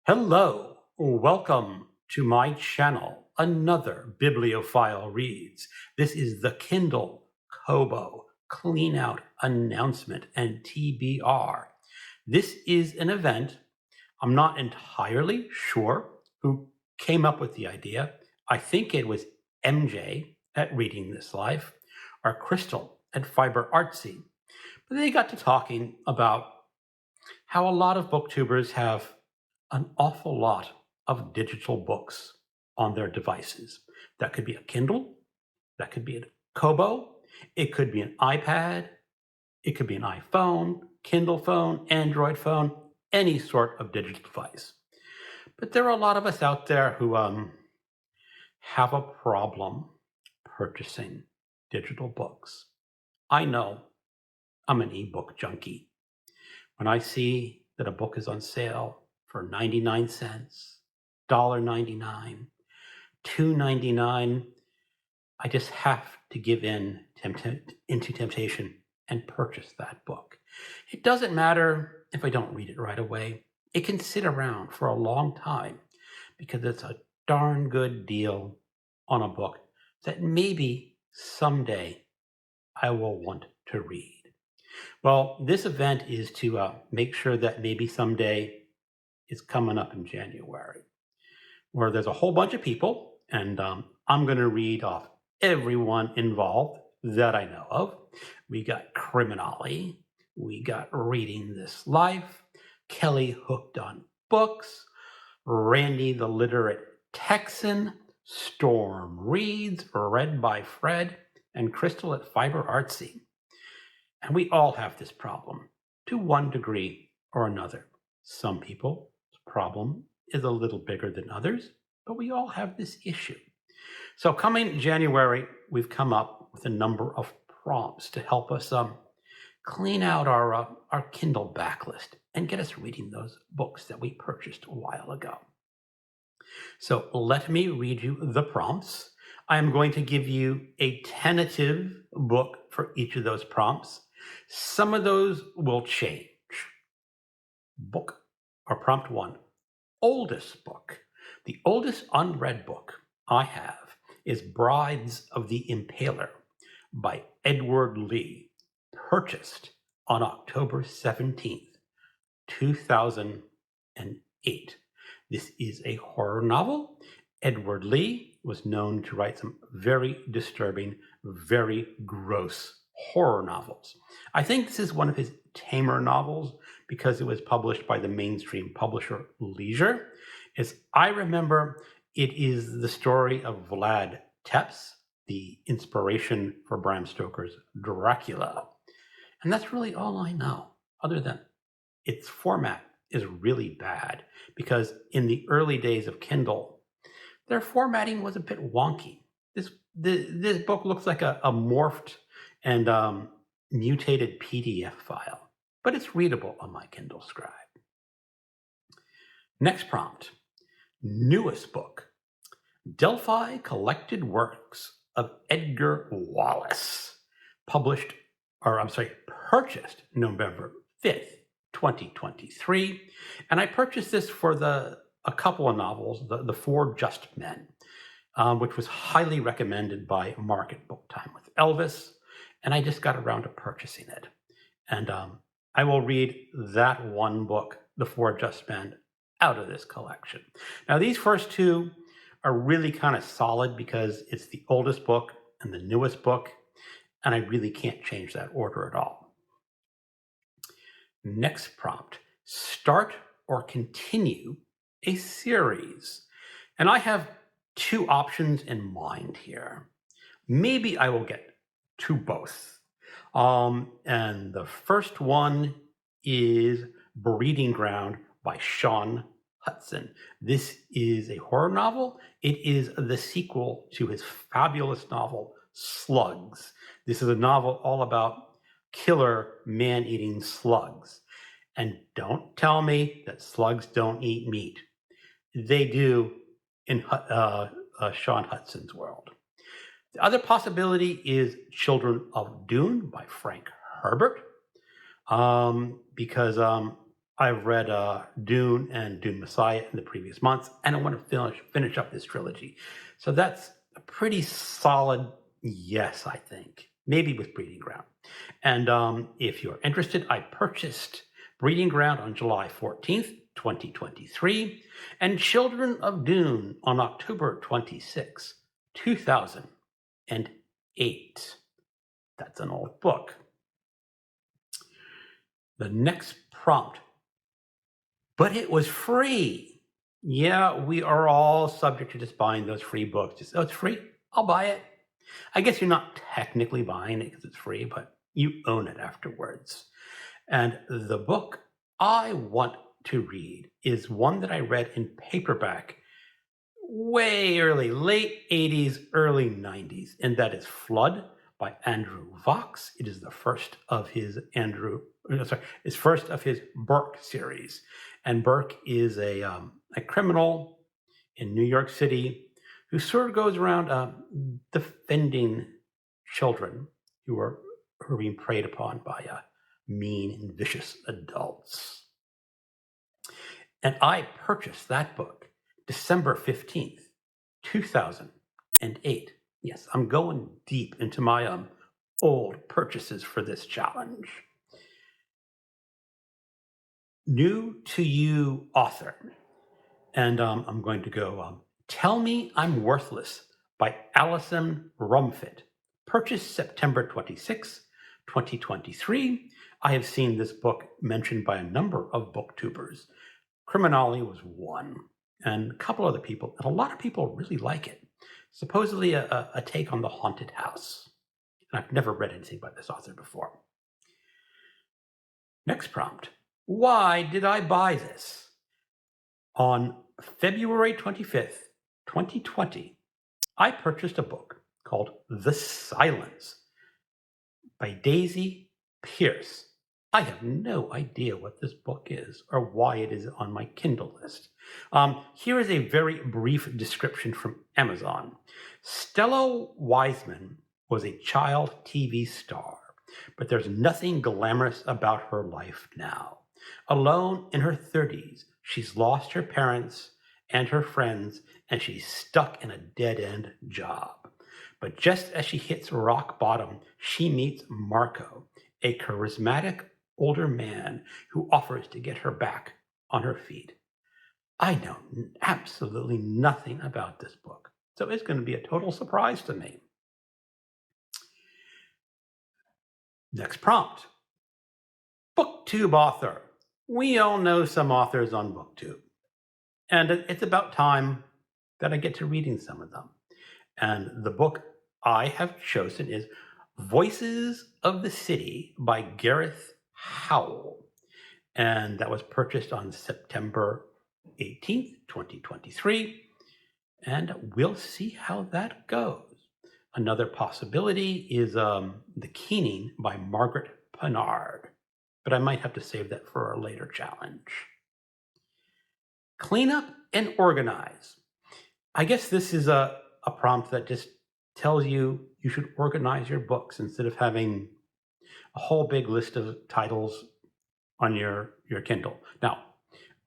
Hello, welcome to my channel. Another bibliophile reads. This is the Kindle Kobo Clean Out Announcement and TBR. This is an event. I'm not entirely sure who came up with the idea. I think it was MJ at Reading This Life or Crystal at Fiber Artsy. But they got to talking about how a lot of booktubers have an awful lot of digital books on their devices. That could be a Kindle, that could be a Kobo, it could be an iPad, it could be an iPhone, Kindle phone, Android phone, any sort of digital device. But there are a lot of us out there who have a problem purchasing digital books. I know I'm an ebook junkie. When I see that a book is on sale for 99 cents, $1.99, $2.99, I just have to give into temptation and purchase that book. It doesn't matter if I don't read it right away. It can sit around for a long time because it's a darn good deal on a book that maybe someday I will want to read. Well, this event is to make sure that maybe someday is coming up in January, where there's a whole bunch of people, and I'm going to read off everyone involved that I know of. We got Criminale, we got Reading This Life, Kelly Hooked on Books, Randy the Literate Texan, Storm Reads, read by Fred, and Crystal at Fiber Artsy. And we all have this problem to one degree or another. Some people's problem is a little bigger than others, but we all have this issue. So coming January, we've come up with a number of prompts to help us clean out our Kindle backlist and get us reading those books that we purchased a while ago. So let me read you the prompts. I am going to give you a tentative book for each of those prompts. Some of those will change. Book or prompt one, oldest book. The oldest unread book I have is Brides of the Impaler by Edward Lee, purchased on October 17th, 2008. This is a horror novel. Edward Lee was known to write some very disturbing, very gross horror novels. I think this is one of his tamer novels because it was published by the mainstream publisher Leisure. As I remember, it is the story of Vlad Tepes, the inspiration for Bram Stoker's Dracula. And that's really all I know, other than its format is really bad because in the early days of Kindle, their formatting was a bit wonky. This book looks like a morphed and mutated PDF file, but it's readable on my Kindle Scribe. Next prompt, newest book, Delphi Collected Works of Edgar Wallace, purchased November 5th, 2023. And I purchased this for a couple of novels, The Four Just Men, which was highly recommended by Mark at Book Time with Elvis. And I just got around to purchasing it. And I will read that one book, The Four Just Men, out of this collection. Now, these first two are really kind of solid because it's the oldest book and the newest book, and I really can't change that order at all. Next prompt, start or continue a series. And I have two options in mind here. Maybe I will get to both. And the first one is Breeding Ground by Shaun Hutson. This is a horror novel. It is the sequel to his fabulous novel, Slugs. This is a novel all about killer man-eating slugs. And don't tell me that slugs don't eat meat. They do in Shaun Hutson's world. The other possibility is Children of Dune by Frank Herbert, because I've read Dune and Dune Messiah in the previous months, and I want to finish up this trilogy. So that's a pretty solid yes, I think. Maybe with Breeding Ground. And if you're interested, I purchased Breeding Ground on July 14th, 2023, and Children of Dune on October 26, 2008. That's an old book. The next prompt. But it was free. Yeah, we are all subject to just buying those free books. Just, oh, it's free. I'll buy it. I guess you're not technically buying it because it's free, but you own it afterwards. And the book I want to read is one that I read in paperback way early, late 80s, early 90s, and that is Flood by Andrew Vacchs. It is the first of his Burke series. And Burke is a criminal in New York City who sort of goes around defending children who are being preyed upon by mean and vicious adults. And I purchased that book December 15th, 2008. Yes, I'm going deep into my old purchases for this challenge. New to you author. And I'm going to go Tell Me I'm Worthless by Alison Rumfitt. Purchased September 26, 2023. I have seen this book mentioned by a number of booktubers. Criminale was one, and a couple other people, and a lot of people really like it. Supposedly a take on The Haunted House. And I've never read anything by this author before. Next prompt. Why did I buy this? On February 25th, 2020, I purchased a book called The Silence by Dasiey Pierce. I have no idea what this book is or why it is on my Kindle list. Here is a very brief description from Amazon. Stella Wiseman was a child TV star, but there's nothing glamorous about her life now. Alone in her 30s, she's lost her parents and her friends, and she's stuck in a dead-end job. But just as she hits rock bottom, she meets Marco, a charismatic older man who offers to get her back on her feet. I know absolutely nothing about this book, so it's going to be a total surprise to me. Next prompt. BookTube author. We all know some authors on BookTube, and it's about time that I get to reading some of them. And the book I have chosen is Voices of the City by Gareth Howells, and that was purchased on September 18th, 2023, and we'll see how that goes. Another possibility is The Keening by Margaret Pennard, but I might have to save that for a later challenge. Clean up and organize. I guess this is a prompt that just tells you should organize your books instead of having a whole big list of titles on your Kindle. Now,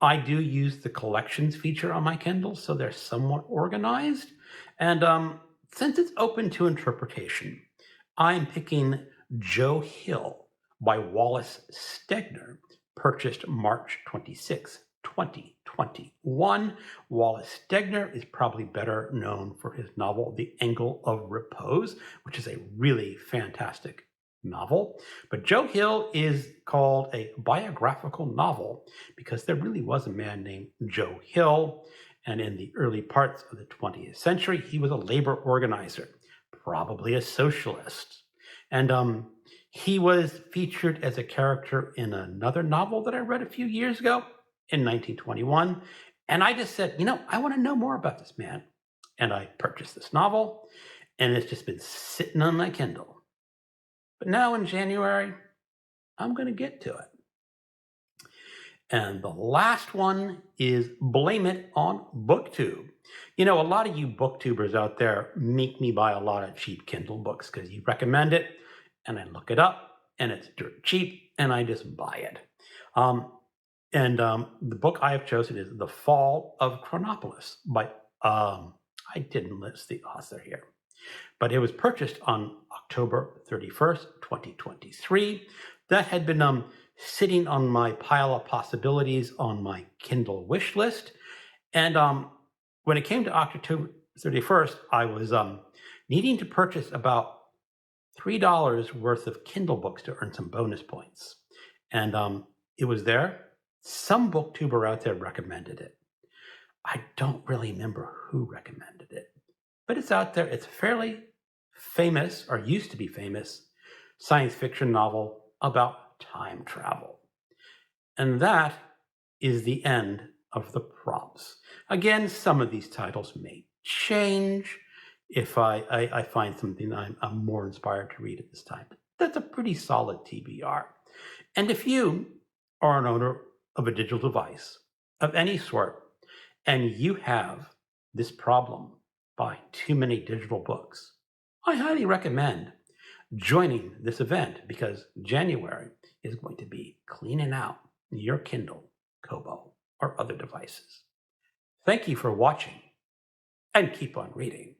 I do use the collections feature on my Kindle, so they're somewhat organized. And since it's open to interpretation, I'm picking Joe Hill by Wallace Stegner, purchased March 26, 2021. Wallace Stegner is probably better known for his novel, The Angle of Repose, which is a really fantastic novel. But Joe Hill is called a biographical novel because there really was a man named Joe Hill, and in the early parts of the 20th century, he was a labor organizer, probably a socialist. And he was featured as a character in another novel that I read a few years ago in 1921. And I just said, I want to know more about this man. And I purchased this novel, and it's just been sitting on my Kindle. But now in January, I'm going to get to it. And the last one is Blame It on BookTube. A lot of you booktubers out there make me buy a lot of cheap Kindle books because you recommend it, and I look it up, and it's dirt cheap, and I just buy it. And the book I have chosen is The Fall of Chronopolis by, I didn't list the author here, but it was purchased on October 31st, 2023. That had been sitting on my pile of possibilities on my Kindle wish list. And when it came to October 31st, I was needing to purchase about $3 worth of Kindle books to earn some bonus points. And it was there. Some booktuber out there recommended it. I don't really remember who recommended it, but it's out there. It's a fairly famous, or used to be famous, science fiction novel about time travel. And that is the end of the prompts. Again, some of these titles may change if I find something I'm more inspired to read at this time. That's a pretty solid TBR. And if you are an owner of a digital device of any sort, and you have this problem, buying too many digital books, I highly recommend joining this event, because January is going to be cleaning out your Kindle, Kobo, or other devices. Thank you for watching, and keep on reading.